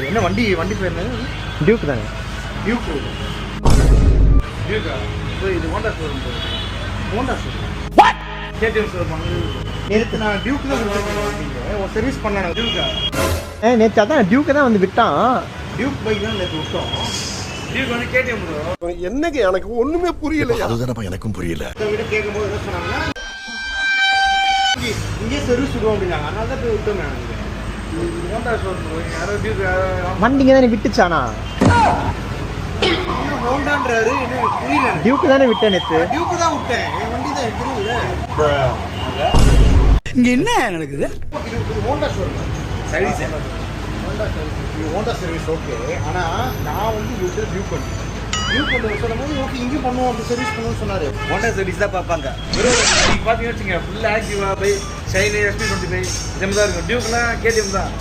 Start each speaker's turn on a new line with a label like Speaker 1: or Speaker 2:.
Speaker 1: என்ன வண்டி பேர் என்ன?
Speaker 2: டியூக் தானே.
Speaker 1: டியூக் டியூக்கா? இது Honda showroom. Honda showroom KTM showroom. நேற்று நான் டியூக் தான் ஒரு சர்வீஸ் பண்ணேன். டியூக்கா?
Speaker 2: நேற்று அதான் டியூக்கை தான் வந்து விட்டான்.
Speaker 1: டியூக் பைக் தான் நேற்று விட்டோம். டியூக் வந்து கேடிஎம் ப்ரோ.
Speaker 3: என்னங்க எனக்கு ஒண்ணுமே புரியல.
Speaker 4: அதுதானப்பா எனக்கும் புரியல.
Speaker 1: கிட்ட கேட்கும்போது என்ன சொன்னாங்கன்னா இங்கே சர்வீஸ் விடுவோம் அப்படின்னாங்க. அதனால தான் போய் விட்டோம். நான் ஹோண்டா ஷோரூம் யாரோ டியூக்
Speaker 2: வண்டிங்க தானே விட்டுச்சானா?
Speaker 1: ஹோண்டான்றாரு. என்ன புரியல.
Speaker 2: டியூக்கு தானே விட்டேன் நேற்று.
Speaker 1: டியூக்கு தான் விட்டேன். என் வண்டி தான் தெரியல.
Speaker 3: இங்க என்ன நடக்குது?
Speaker 1: இது Honda showroom service. Honda service. இது ஹோண்டா சர்வீஸ் ஓகே. ஆனால் நான் வந்து யூஸர் டியூக் பண்ணுவேன். டியூக் பண்ண சொல்லும்போது ஓகே இங்கேயும் பண்ணுவோம் அப்படி சர்வீஸ் பண்ணுவோம்னு சொன்னார். ஹோண்டா சர்வீஸ் தான் பார்ப்பாங்க. வெறும் நீங்கள் பார்த்தீங்கன்னு வச்சுங்க ஃபுல்லாக ஆக்டிவாக போய் ஷைனு SP25 இதே தான் இருக்கும். டியூக்லாம் கேடிஎம் தான்.